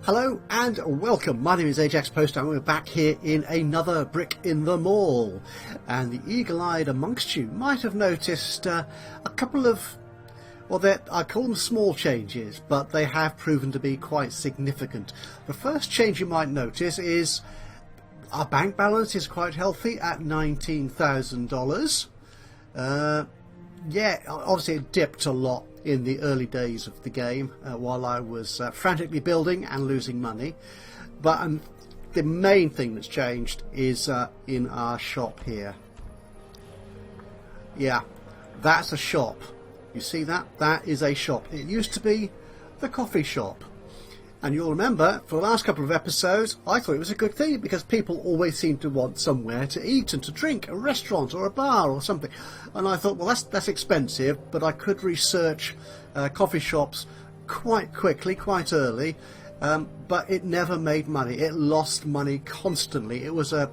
Hello and welcome. My name is Ajaxpost and we're back here in another brick in the mall. And the eagle-eyed amongst you might have noticed a couple of, well, I call them small changes, but they have proven to be quite significant. The first change you might notice is our bank balance is quite healthy at $19,000. Yeah, obviously it dipped a lot in the early days of the game while I was frantically building and losing money, but the main thing that's changed is in our shop here. Yeah, that's a shop. You see that? That is a shop. It used to be the coffee shop, and you'll remember for the last couple of episodes I thought it was a good thing because people always seem to want somewhere to eat and to drink, a restaurant or a bar or something, and I thought, well, that's expensive, but I could research coffee shops quite quickly, quite early, but it never made money. It lost money constantly. It was a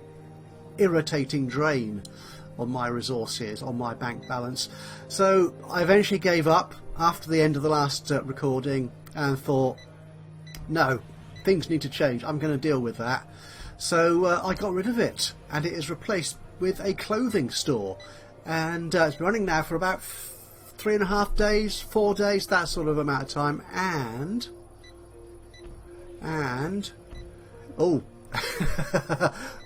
irritating drain on my resources, on my bank balance. So I eventually gave up after the end of the last recording and thought, no, things need to change. I'm going to deal with that. So I got rid of it, and it is replaced with a clothing store. And it's been running now for about 3.5 days, 4 days, that sort of amount of time. And oh,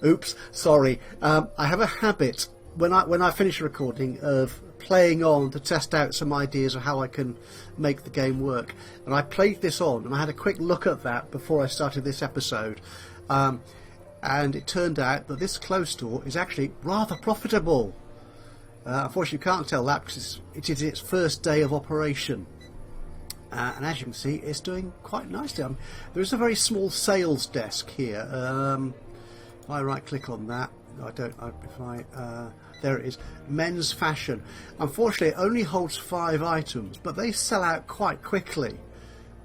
oops, sorry. I have a habit when I finish a recording of playing on to test out some ideas of how I can make the game work, and I played this on and I had a quick look at that before I started this episode, and it turned out that this clothes store is actually rather profitable. Unfortunately you can't tell that because it is its first day of operation, and as you can see it's doing quite nicely. There is a very small sales desk here. If I right click on that, there it is, men's fashion. Unfortunately it only holds 5 items, but they sell out quite quickly.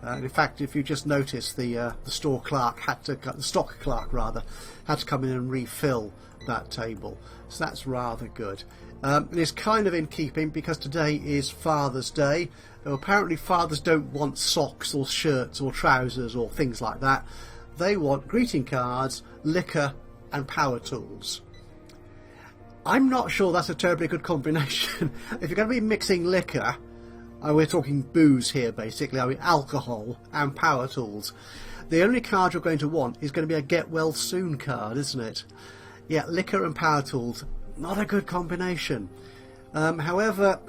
In fact, if you just notice, the store clerk the stock clerk rather, had to come in and refill that table. So that's rather good. And it's kind of in keeping because today is Father's Day. Apparently fathers don't want socks or shirts or trousers or things like that. They want greeting cards, liquor and power tools. I'm not sure that's a terribly good combination. If you're going to be mixing liquor, we're talking booze here basically, I mean alcohol and power tools, the only card you're going to want is going to be a get well soon card, isn't it? Yeah, liquor and power tools, not a good combination. However,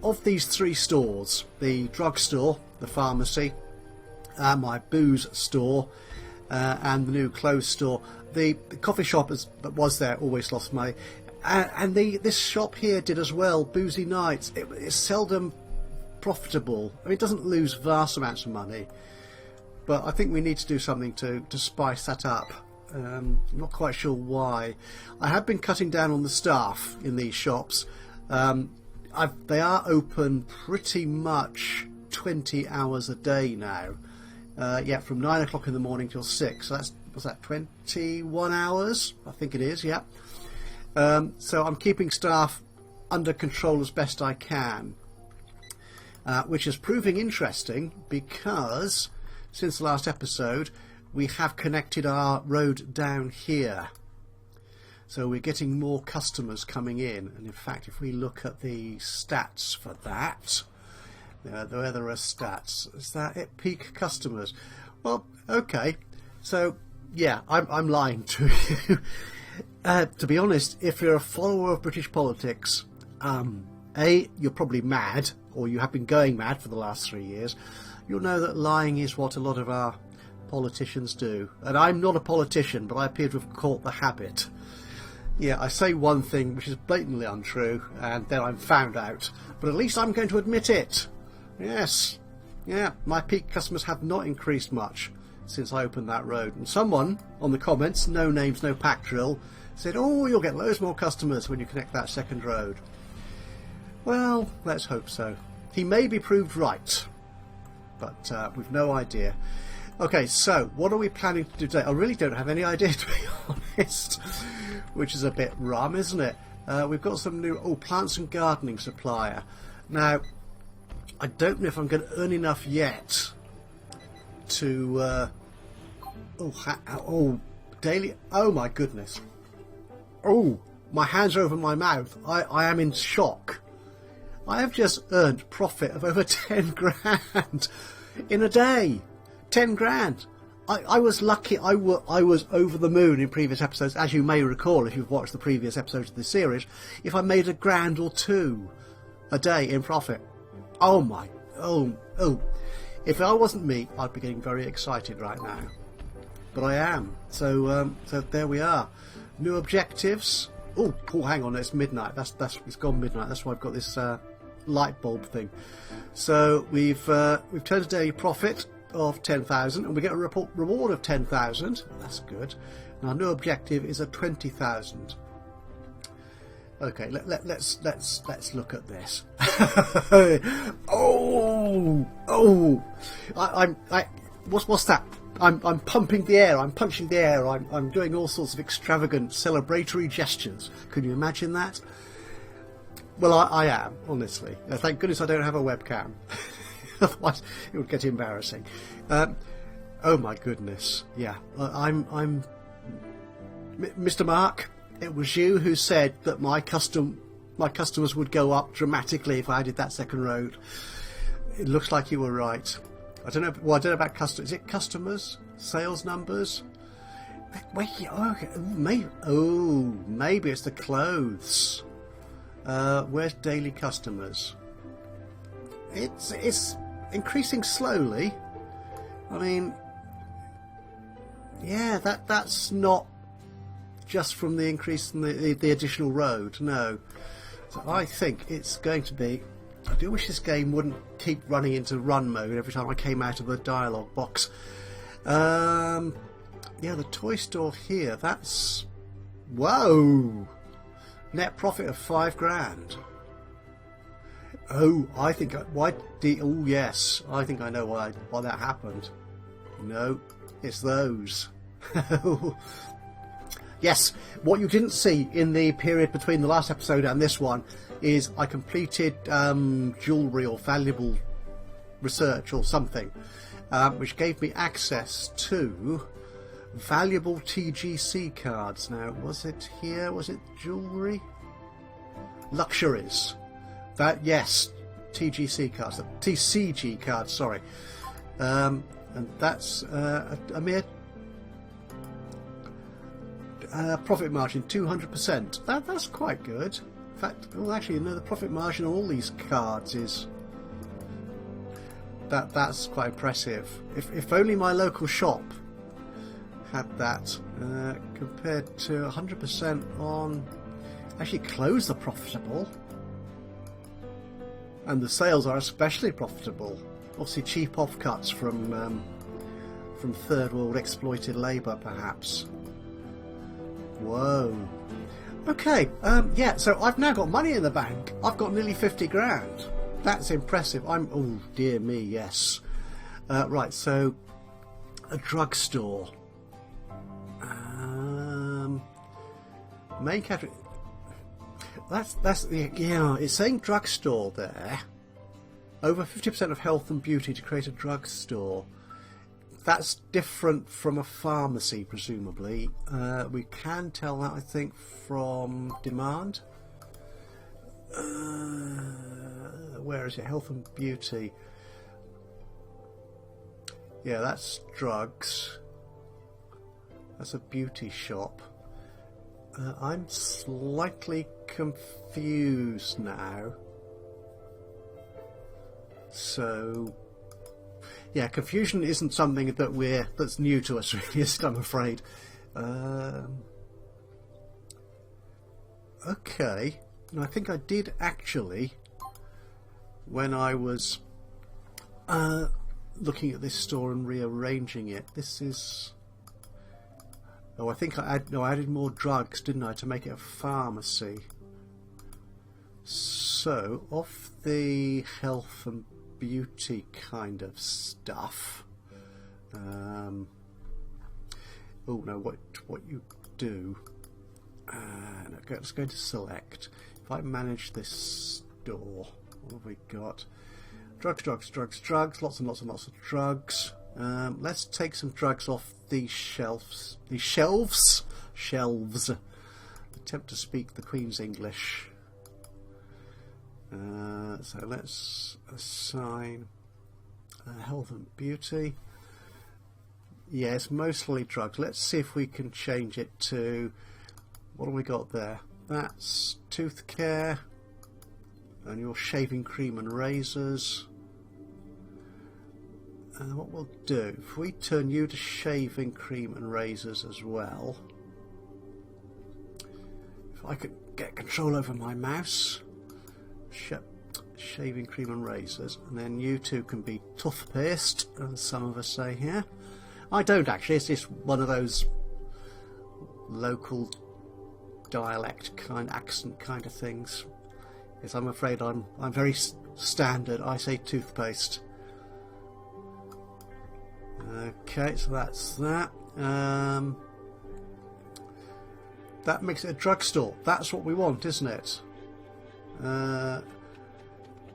of these 3 stores, the drugstore, the pharmacy, my booze store, and the new clothes store, the coffee shop that was there always lost money, and this shop here did as well. Boozy Nights, it's seldom profitable. I mean, it doesn't lose vast amounts of money, but I think we need to do something to spice that up. I'm not quite sure why. I have been cutting down on the staff in these shops. They are open pretty much 20 hours a day now. Yeah, from 9 o'clock in the morning till 6. So was that 21 hours? I think it is, yeah. So I'm keeping staff under control as best I can, which is proving interesting because since the last episode we have connected our road down here. So we're getting more customers coming in, and in fact if we look at the stats for that, where there are stats, is that it? Peak customers. Well, okay, so yeah, I'm lying to you. To be honest, if you're a follower of British politics, you're probably mad, or you have been going mad for the last 3 years. You'll know that lying is what a lot of our politicians do. And I'm not a politician, but I appear to have caught the habit. Yeah, I say one thing which is blatantly untrue, and then I'm found out. But at least I'm going to admit it. Yes. Yeah, my peak customers have not increased much since I opened that road. And someone on the comments, no names, no pack drill, said, oh, you'll get loads more customers when you connect that second road. Well, let's hope so. He may be proved right, but we've no idea. Okay, so what are we planning to do today? I really don't have any idea, to be honest, which is a bit rum, isn't it? We've got some new plants and gardening supplier. Now, I don't know if I'm going to earn enough yet to Oh, daily. Oh my goodness. Oh, my hands are over my mouth. I am in shock. I have just earned profit of over 10 grand in a day. 10 grand. I was lucky. I was over the moon in previous episodes, as you may recall if you've watched the previous episodes of this series, if I made a grand or two a day in profit. Oh my. Oh. If I wasn't me, I'd be getting very excited right now. But I am. So there we are. New objectives. Oh, hang on, it's midnight. That's it's gone midnight. That's why I've got this light bulb thing. So we've turned a daily profit of 10,000, and we get a reward of 10,000. That's good. And our new objective is a 20,000. Okay, let's look at this. What's that? I'm pumping the air. I'm punching the air. I'm doing all sorts of extravagant celebratory gestures. Can you imagine that? Well, I am, honestly. Thank goodness I don't have a webcam. Otherwise, it would get embarrassing. Oh my goodness! Yeah, I'm Mr. Mark. It was you who said that my customers would go up dramatically if I did that second road. It looks like you were right. I don't know. Well, I don't know about customers. Is it customers? Sales numbers? Wait. Okay. Maybe it's the clothes. Where's daily customers? It's increasing slowly. I mean, yeah, that's not just from the increase in the additional road. No. So I think it's going to be. I do wish this game wouldn't keep running into run mode every time I came out of the dialogue box. Yeah, the toy store here. That's whoa. Net profit of 5 grand. Oh, I think oh yes, I think I know why that happened. No, it's those. Yes, what you didn't see in the period between the last episode and this one is I completed jewellery or valuable research or something, which gave me access to valuable TGC cards. Now, was it here? Was it jewellery? Luxuries. That, yes, TGC cards. TCG cards, sorry. And that's a mere profit margin, 200%. That's quite good. In fact, well, actually, you know, the profit margin on all these cards is that's quite impressive. If only my local shop had that, compared to 100% on. Actually, clothes are profitable, and the sales are especially profitable. Obviously, cheap offcuts from third world exploited labour, perhaps. Whoa. Okay, yeah, so I've now got money in the bank. I've got nearly 50 grand. That's impressive. Oh, dear me, yes. Right, so a drugstore. Main category. That's yeah, it's saying drugstore there. Over 50% of health and beauty to create a drugstore. That's different from a pharmacy, presumably. We can tell that, I think, from demand. Where is it? Health and beauty. Yeah, that's drugs. That's a beauty shop. I'm slightly confused now. So, yeah, confusion isn't something that's new to us, really, I'm afraid. Okay, and I think I did actually, when I was looking at this store and rearranging it. This is. Oh, I think I added more drugs, didn't I, to make it a pharmacy. So, off the health and beauty kind of stuff. Oh no, what you do? No, let's go to select. If I manage this store, what have we got? Drugs, lots and lots of drugs. Let's take some drugs off these shelves. These shelves? Shelves. Attempt to speak the Queen's English. So let's assign health and beauty. Yeah, it's mostly drugs. Let's see if we can change it to... What have we got there? That's tooth care. And your shaving cream and razors. And what we'll do, if we turn you to shaving cream and razors as well. If I could get control over my mouse. Shaving cream and razors. And then you two can be toothpaste, as some of us say here. I don't actually, it's just one of those local dialect kind, accent kind of things. Yes, I'm afraid I'm very standard. I say toothpaste. Okay, so that's that. That makes it a drugstore. That's what we want, isn't it?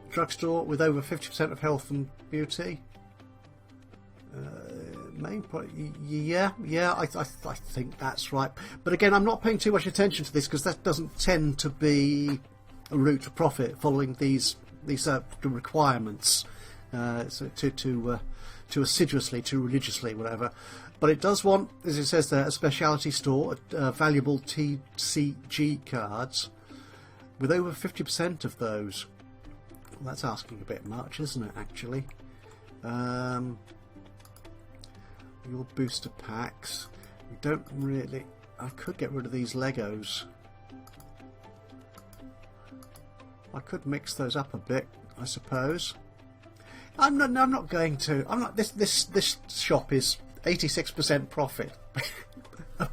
Drugstore with over 50% of health and beauty. Main point, yeah, I think that's right. But again, I'm not paying too much attention to this because that doesn't tend to be a route to profit following these requirements. So too assiduously, too religiously, whatever. But it does want, as it says there, a specialty store, valuable TCG cards, with over 50% of those. Well, that's asking a bit much, isn't it, actually? Your booster packs. We don't really... I could get rid of these Legos. I could mix those up a bit, I suppose. I'm not going to. I'm not. This shop is 86% profit.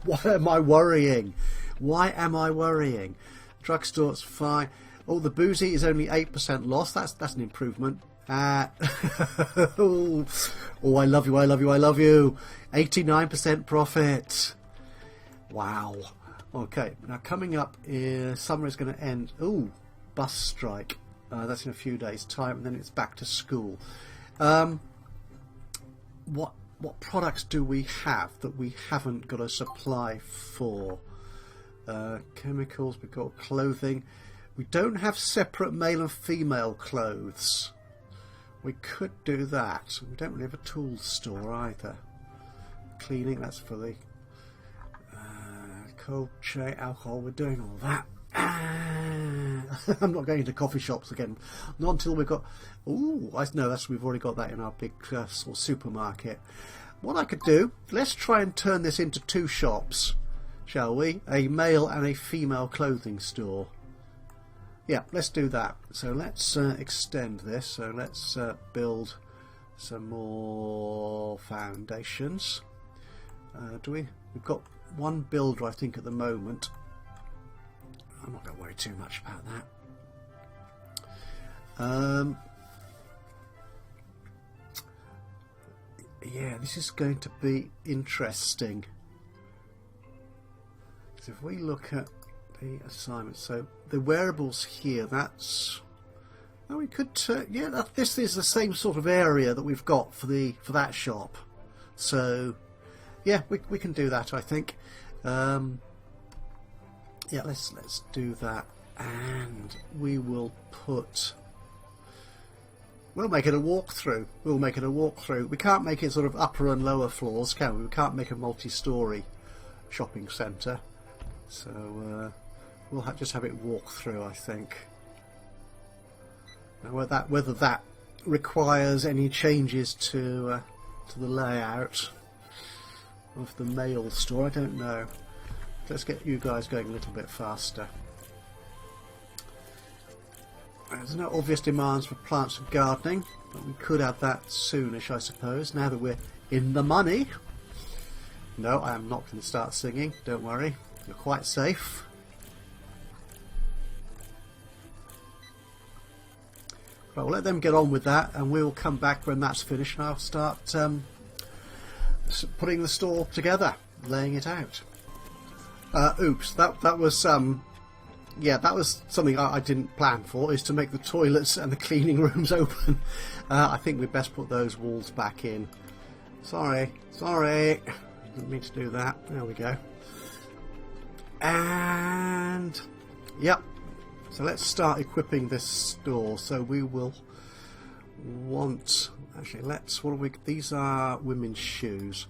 Why am I worrying? Why am I worrying? Drugstore's fine. Oh, the boozy is only 8% loss. That's an improvement. Oh, I love you. I love you. I love you. 89% profit. Wow. Okay. Now coming up, summer is going to end. Ooh, bus strike. That's in a few days' time, and then it's back to school. What products do we have that we haven't got a supply for? Chemicals. We've got clothing. We don't have separate male and female clothes. We could do that. We don't really have a tools store either. Cleaning. That's for the cold chain, alcohol. We're doing all that. I'm not going into coffee shops again. Not until we've got... Ooh, I know we've already got that in our big sort of supermarket. What I could do, let's try and turn this into two shops, shall we? A male and a female clothing store. Yeah, let's do that. So let's extend this. So let's build some more foundations. We've got one builder, I think, at the moment. I'm not going to worry too much about that. Yeah, this is going to be interesting. So if we look at the assignment, so the wearables here, that's... Oh, we could... yeah, this is the same sort of area that we've got for that shop. So, yeah, we can do that, I think. Yeah, let's do that, and we will put... We'll make it a walkthrough. We'll make it a walkthrough. We can't make it sort of upper and lower floors, can we? We can't make a multi-storey shopping centre. So we'll just have it walk through, I think. Now, whether that requires any changes to the layout of the mail store, I don't know. Let's get you guys going a little bit faster. There's no obvious demands for plants and gardening, but we could add that soonish, I suppose, now that we're in the money. No, I am not going to start singing, don't worry, you're quite safe. Right, we'll let them get on with that, and we'll come back when that's finished, and I'll start putting the store together, laying it out. Oops, that was yeah, that was something I didn't plan for, is to make the toilets and the cleaning rooms open. I think we'd best put those walls back in. Sorry. Didn't mean to do that. There we go. And yep. So let's start equipping this store. So we will want, actually, let's, what are we, these are women's shoes.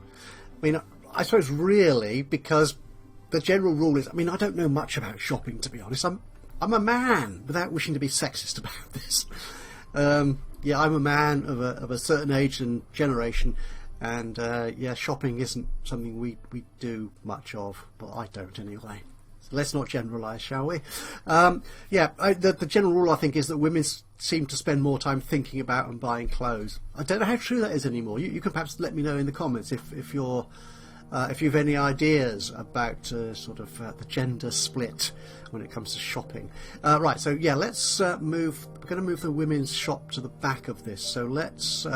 I mean, I suppose really, because the general rule is, I mean, I don't know much about shopping, to be honest. I'm a man, without wishing to be sexist about this. Yeah, I'm a man of a certain age and generation, and yeah, shopping isn't something we do much of, but I don't anyway. So let's not generalise, shall we? Yeah, the general rule I think is that women seem to spend more time thinking about and buying clothes. I don't know how true that is anymore. You can perhaps let me know in the comments if you're if you've any ideas about sort of the gender split when it comes to shopping. Right, so yeah, let's move. We're going to move the women's shop to the back of this. So let's. We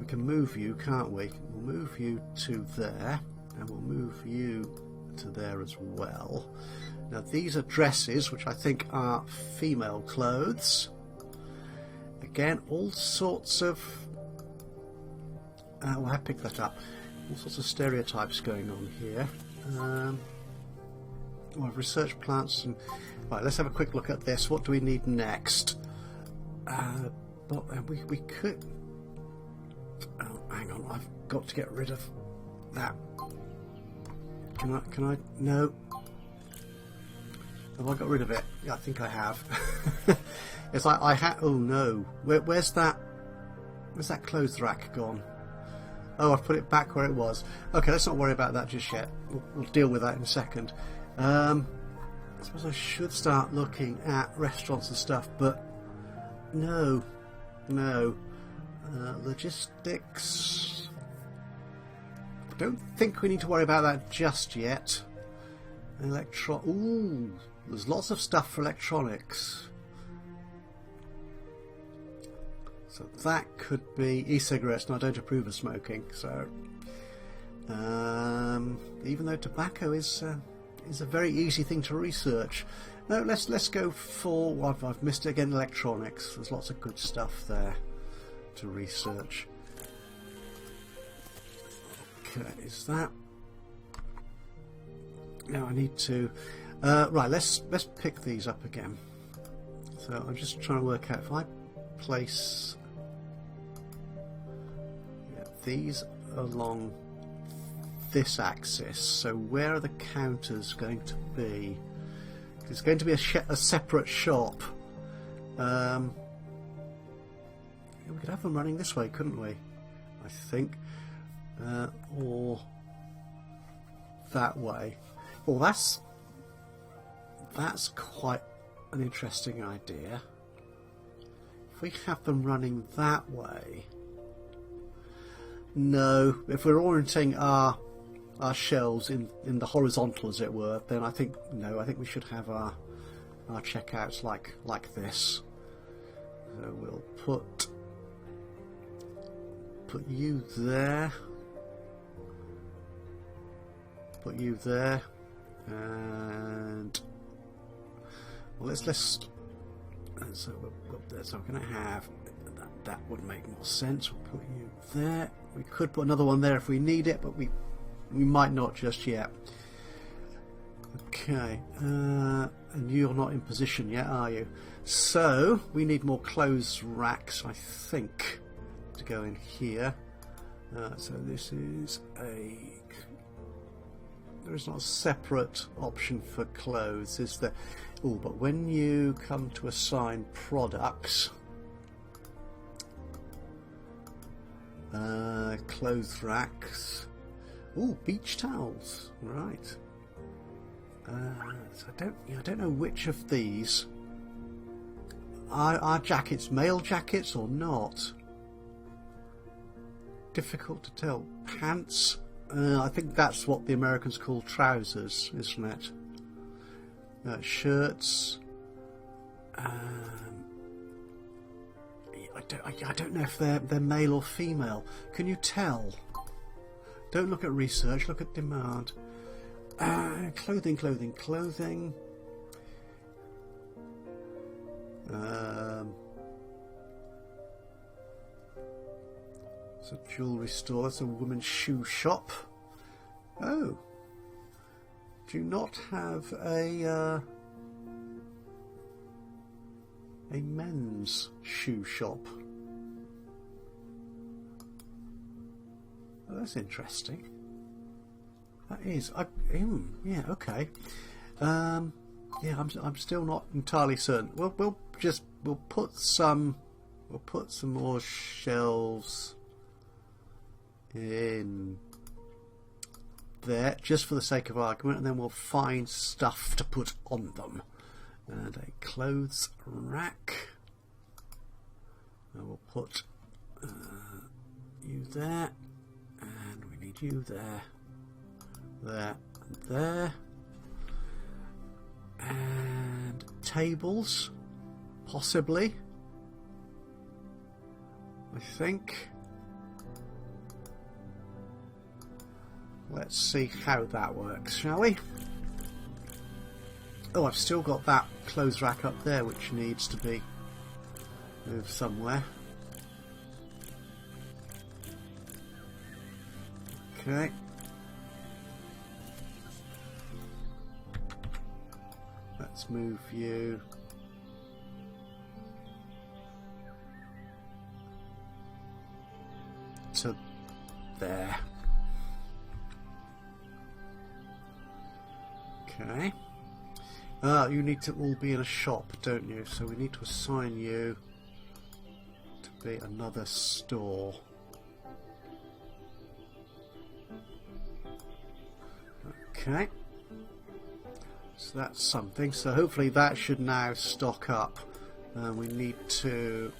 can move you, can't we? We'll move you to there, and we'll move you to there as well. Now these are dresses, which I think are female clothes. Again, all sorts of. Well, I picked that up. All sorts of stereotypes going on here. Well, I've researched plants and right. Let's have a quick look at this. What do we need next? But we could. Oh, hang on. I've got to get rid of that. Can I? No. Have I got rid of it? Yeah, I think I have. It's like I had. Oh no. Where's that? Where's that clothes rack gone? Oh, I've put it back where it was. Okay, let's not worry about that just yet. We'll deal with that in a second. I suppose I should start looking at restaurants and stuff, but no. Logistics. I don't think we need to worry about that just yet. Ooh, there's lots of stuff for electronics. So that could be e-cigarettes, and I don't approve of smoking. So, even though tobacco is a very easy thing to research, no, let's go for what I've missed again. Electronics. There's lots of good stuff there to research. Okay, is that? Now I need to. Right, let's pick these up again. So I'm just trying to work out if I place. These along this axis, so where are the counters going to be? It's going to be a separate shop. We could have them running this way, couldn't we? I think, or that way. Well, that's quite an interesting idea. If we have them running that way. No, if we're orienting our shelves in the horizontal, as it were, then I think we should have our checkouts like this. So we'll put you there, put you there, and well, let's. So we're going to have that would make more sense. We'll put you there. We could put another one there if we need it, but we might not just yet. Okay, and you're not in position yet, are you? So we need more clothes racks, I think, to go in here. So this is there is not a separate option for clothes, is there? Oh, but when you come to assign products, clothes racks. Ooh, beach towels. Right. So I don't know which of these are jackets, male jackets or not. Difficult to tell. Pants. I think that's what the Americans call trousers, isn't it? Shirts. I don't know if they're male or female. Can you tell? Don't look at research. Look at demand. Clothing. It's a jewellery store. That's a women's shoe shop. Oh. Do you not have a men's shoe shop? Oh, that's interesting. That is. Yeah. Okay. Yeah. I'm still not entirely certain. We'll put some more shelves in there just for the sake of argument, and then we'll find stuff to put on them. And a clothes rack. And we'll put you there, and we need you there, there, and there. And tables, possibly. I think. Let's see how that works, shall we? Oh, I've still got that clothes rack up there which needs to be moved somewhere. Okay. Let's move you to there. Okay. You need to all be in a shop, don't you? So we need to assign you to be another store. Okay. So that's something. So hopefully that should now stock up. We need to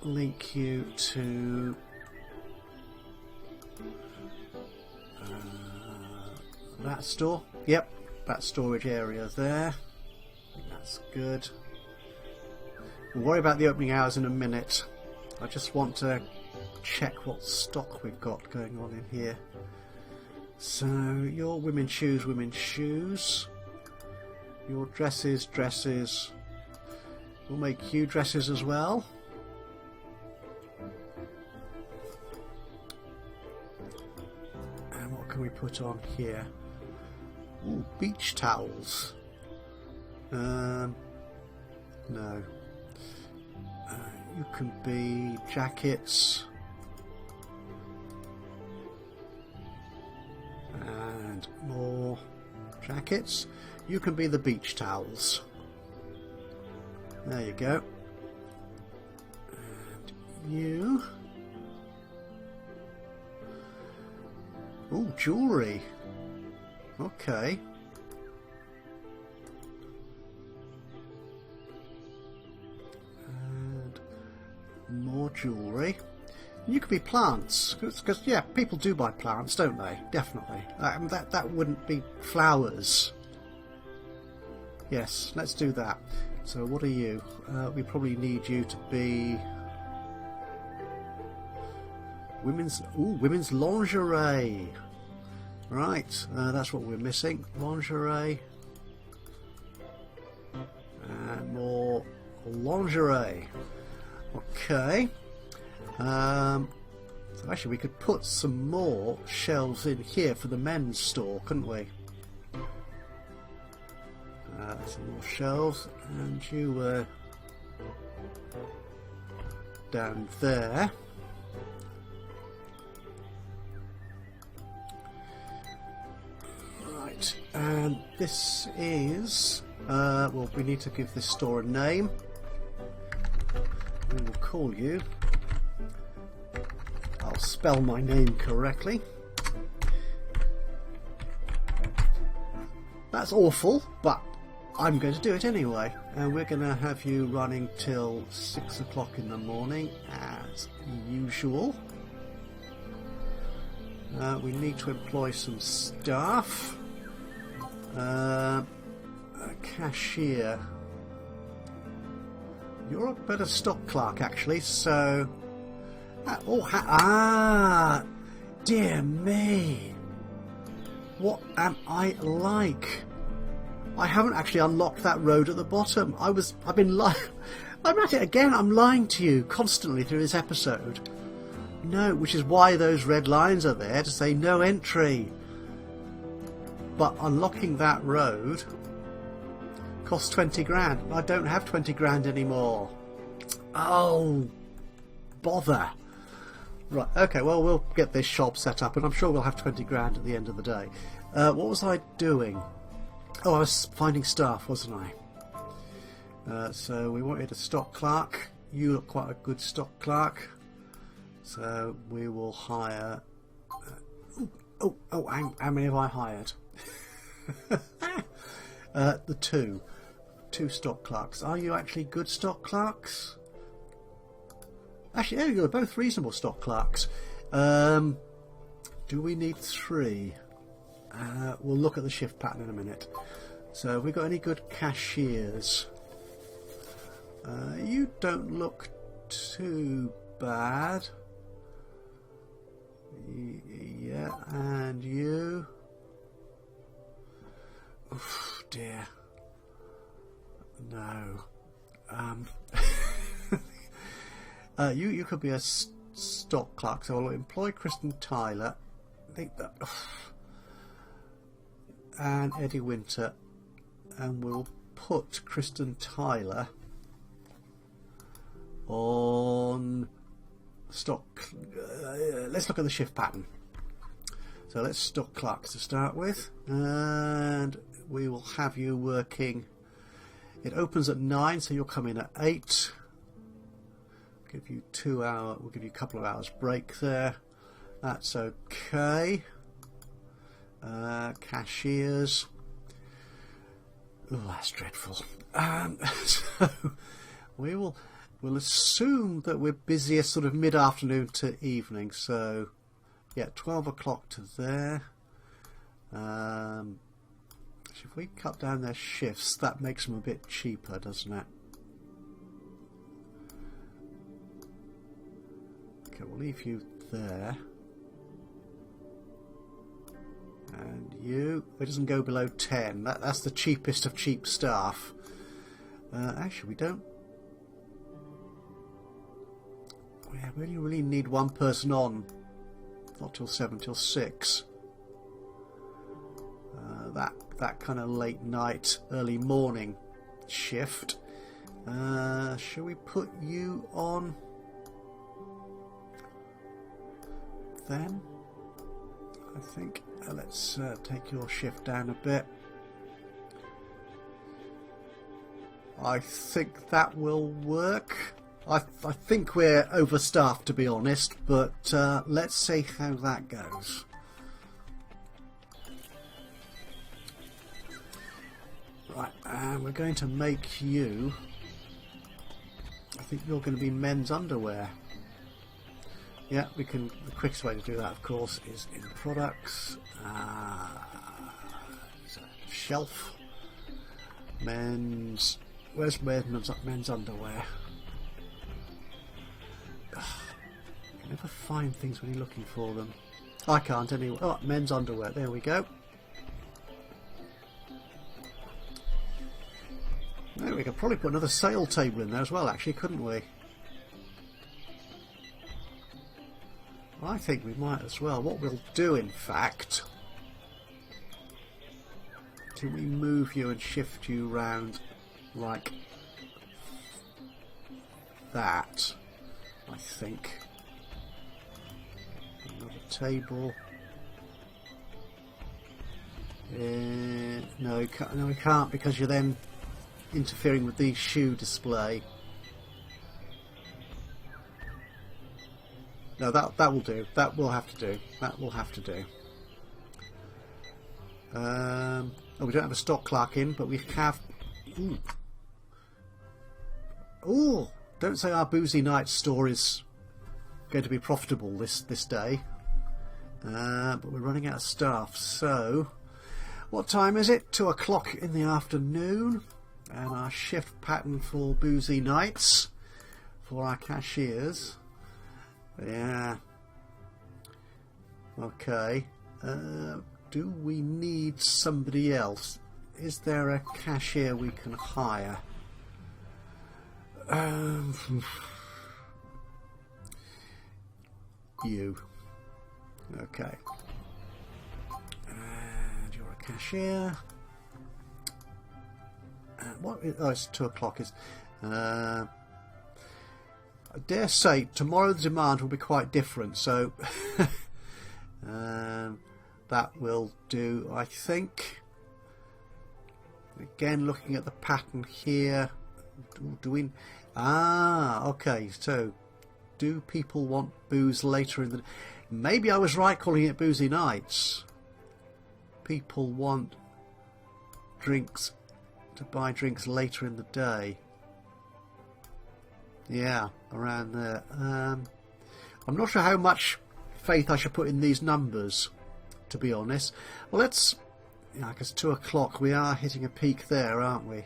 link you to that store. Yep, that storage area there. I think that's good. We'll worry about the opening hours in a minute. I just want to check what stock we've got going on in here. So your women's shoes. Your dresses. We'll make you dresses as well. And what can we put on here? Ooh, beach towels. No. You can be jackets. And more jackets. You can be the beach towels. There you go. And you. Ooh, jewellery. Okay. And more jewellery. You could be plants, because yeah, people do buy plants, don't they? Definitely. That wouldn't be flowers. Yes, let's do that. So what are you? We probably need you to be women's lingerie. Right, that's what we're missing. Lingerie. And more lingerie. Okay. So actually we could put some more shelves in here for the men's store, couldn't we? Some more shelves, and you were down there. Right, and this is well, we need to give this store a name. We will call you, I'll spell my name correctly. That's awful, but I'm going to do it anyway. And we're going to have you running till 6 o'clock in the morning as usual. We need to employ some staff. A cashier. You're a better stock clerk actually, so... dear me. What am I like? I haven't actually unlocked that road at the bottom. I'm at it again. I'm lying to you constantly through this episode. No, which is why those red lines are there to say no entry. But unlocking that road costs 20 grand. I don't have 20 grand anymore. Oh, bother. Right, okay, well, we'll get this shop set up and I'm sure we'll have 20 grand at the end of the day. What was I doing? Oh, I was finding staff, wasn't I? So we wanted a stock clerk. You look quite a good stock clerk. So we will hire... how many have I hired? The two stock clerks. Are you actually good stock clerks? Actually, there you go, both reasonable stock clerks. Do we need 3? We'll look at the shift pattern in a minute. So have we got any good cashiers? You don't look too bad. Yeah, and you? Oof, dear. No. You could be a stock clerk, so I'll employ Kristen Tyler. I think that, and Eddie Winter, and we'll put Kristen Tyler on stock. Let's look at the shift pattern. So let's stock clerks to start with, and we will have you working. It opens at 9, so you'll come in at 8. Give you 2 hours. We'll give you a couple of hours break there. That's okay. Cashiers. Oh, that's dreadful. So we'll assume that we're busiest sort of mid-afternoon to evening. So yeah, 12 o'clock to there. If we cut down their shifts, that makes them a bit cheaper, doesn't it? Okay, we'll leave you there. And you, it doesn't go below 10. That's the cheapest of cheap staff. Actually, we don't. We only really need one person on. Not till 7, till 6. That kind of late night, early morning shift. Shall we put you on then? I think let's take your shift down a bit. I think that will work. I think we're overstaffed, to be honest, but let's see how that goes. Right, and we're going to make you... I think you're going to be men's underwear. Yeah, we can. The quickest way to do that, of course, is in products, shelf, men's. Where's men's underwear? You never find things when you're looking for them. I can't anyway. Oh, men's underwear. There we go. There, we could probably put another sale table in there as well, actually, couldn't we? I think we might as well. What we'll do, in fact, can we move you and shift you round like that? I think. Another table. No, we can't because you're then interfering with the shoe display. No, that will do. That will have to do. That will have to do. Oh, we don't have a stock clerk in, but we have. Ooh, don't say our Boozy Night store is going to be profitable this day. But we're running out of staff. So, what time is it? 2 o'clock in the afternoon, and our shift pattern for Boozy Nights for our cashiers. Yeah. Okay. Do we need somebody else? Is there a cashier we can hire? you. Okay. And you're a cashier. What? Oh, it's 2 o'clock. I dare say tomorrow the demand will be quite different, so that will do, I think. Again, looking at the pattern here, okay, so do people want booze later in the... Maybe I was right calling it boozy nights. People want drinks, to buy drinks later in the day. Yeah, around there. I'm not sure how much faith I should put in these numbers, to be honest. Well, let's... Yeah, because 2 o'clock, we are hitting a peak there, aren't we?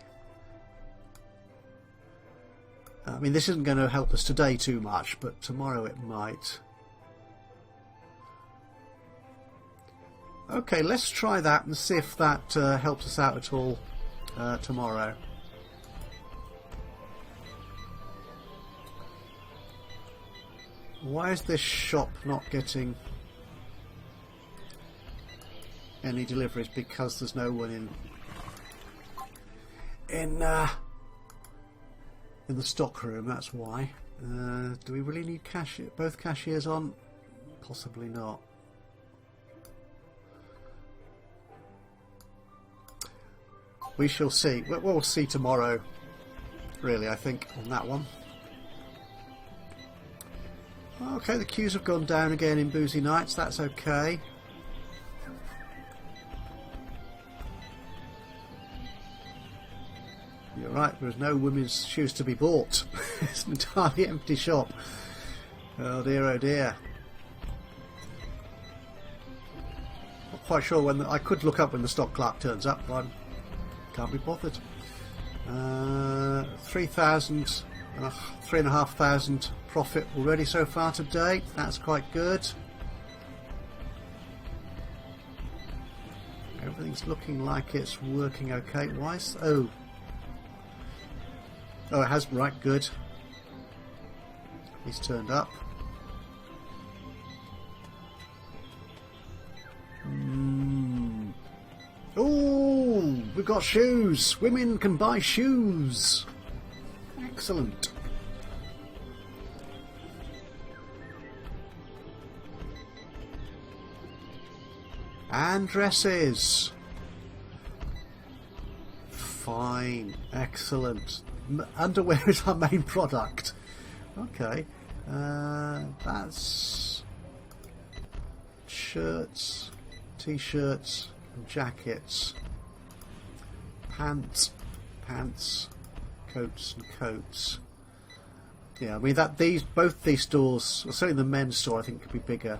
I mean, this isn't going to help us today too much, but tomorrow it might. Okay, let's try that and see if that helps us out at all tomorrow. Why is this shop not getting any deliveries? Because there's no one in the stock room, that's why. Do we really need both cashiers on? Possibly not. We shall see. We'll see tomorrow, really, I think, on that one. Okay, the queues have gone down again in Boozy Nights. That's okay. You're right, there's no women's shoes to be bought. It's an entirely empty shop. Oh dear, oh dear. Not quite sure when I could look up when the stock clerk turns up, but I can't be bothered. 3,500 profit already so far today. That's quite good. Everything's looking like it's working okay. Why is... Oh, it has. Right, good. He's turned up. Oh, we've got shoes. Women can buy shoes. Excellent. And dresses. Fine. Excellent. Underwear is our main product. Okay. That's shirts, t-shirts and jackets. Pants, coats and coats. Yeah, I mean both these stores, well, certainly the men's store, I think could be bigger.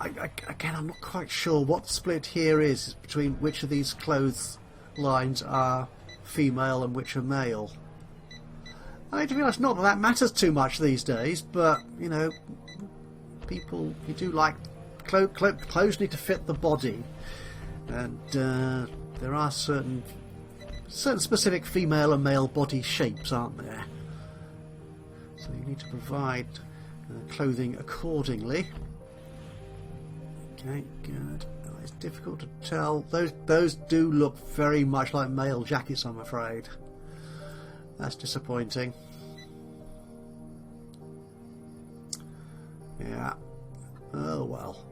Again, I'm not quite sure what the split here is between which of these clothes lines are female and which are male. I mean, to be honest, not that that matters too much these days, but you know, people who do like clothes need to fit the body, and there are certain specific female and male body shapes, aren't there? So you need to provide clothing accordingly. Okay, good. Oh, it's difficult to tell. Those do look very much like male jackets, I'm afraid. That's disappointing. Yeah. Oh well.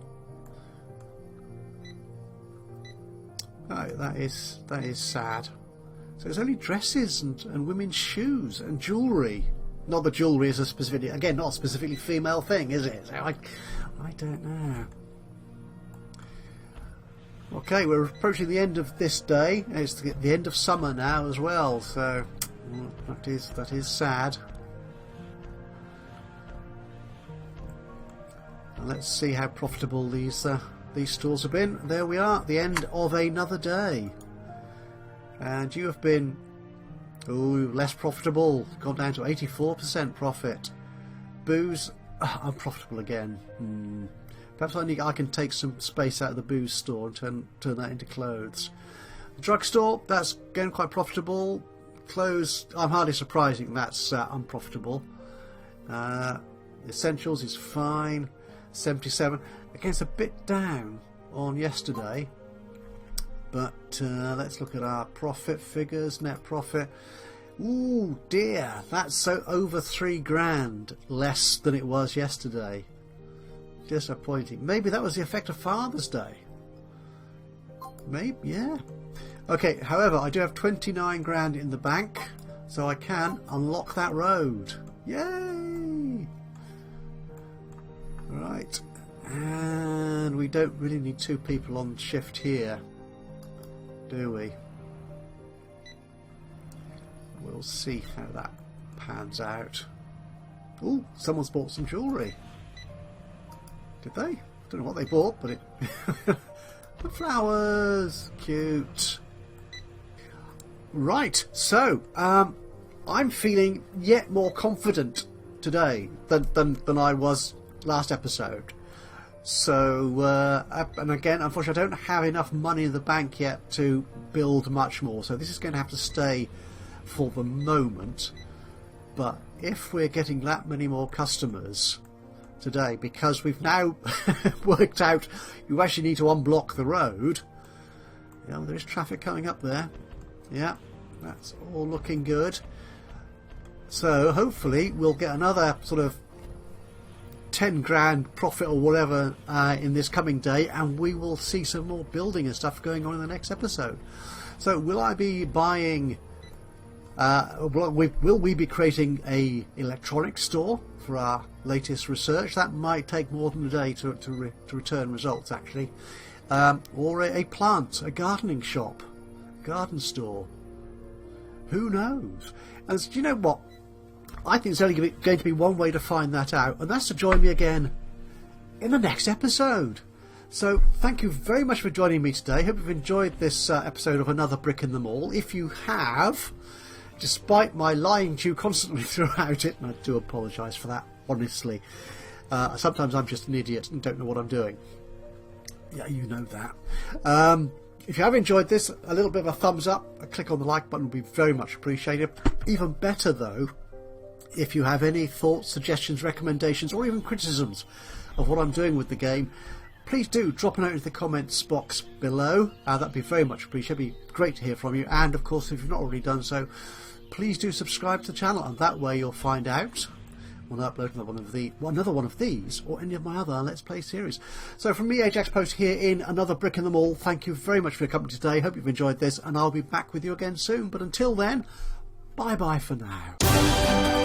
Oh, that is sad. So it's only dresses and women's shoes and jewellery. Not that jewellery is not a specifically female thing, is it? So I don't know. Okay, we're approaching the end of this day. It's the end of summer now as well, so that is sad. And let's see how profitable these stores have been. There we are, the end of another day. And you have been less profitable, gone down to 84% profit. Booze, unprofitable again. Perhaps I can take some space out of the booze store and turn that into clothes. The drugstore, that's again quite profitable. Clothes, I'm hardly surprising that's unprofitable. Essentials is fine. 77. Again, it's a bit down on yesterday, but let's look at our profit figures. Net profit. Ooh dear, that's so over £3,000 less than it was yesterday. Disappointing. Maybe that was the effect of Father's Day. Maybe, yeah. Okay, however, I do have 29 grand in the bank, so I can unlock that road. Yay! Right, and we don't really need 2 people on shift here, do we? We'll see how that pans out. Ooh, someone's bought some jewellery. Did they? Don't know what they bought, but it... The flowers! Cute. Right, so, I'm feeling yet more confident today than I was last episode. So, and again, unfortunately I don't have enough money in the bank yet to build much more, so this is going to have to stay for the moment. But if we're getting that many more customers today, because we've now worked out you actually need to unblock the road. Yeah, there is traffic coming up there. Yeah, that's all looking good. So hopefully we'll get another sort of 10 grand profit or whatever in this coming day, and we will see some more building and stuff going on in the next episode. So will I be buying will we be creating a electronics store for our latest research? That might take more than a day to return results, actually. Or a plant, a gardening shop, garden store. Who knows? And do you know what? I think there's only going to be one way to find that out, and that's to join me again in the next episode. So thank you very much for joining me today. Hope you've enjoyed this episode of Another Brick in the Mall. If you have, despite my lying to you constantly throughout it, and I do apologise for that, honestly. Sometimes I'm just an idiot and don't know what I'm doing. Yeah, you know that. If you have enjoyed this, a little bit of a thumbs up, a click on the like button would be very much appreciated. Even better though, if you have any thoughts, suggestions, recommendations, or even criticisms of what I'm doing with the game, please do drop a note into the comments box below. That'd be very much appreciated. It'd be great to hear from you. And of course, if you've not already done so, please do subscribe to the channel, and that way you'll find out when I upload another one of these or any of my other Let's Play series. So from me, Ajaxpost, here in Another Brick in the Mall, thank you very much for your company today. Hope you've enjoyed this, and I'll be back with you again soon. But until then, bye bye for now.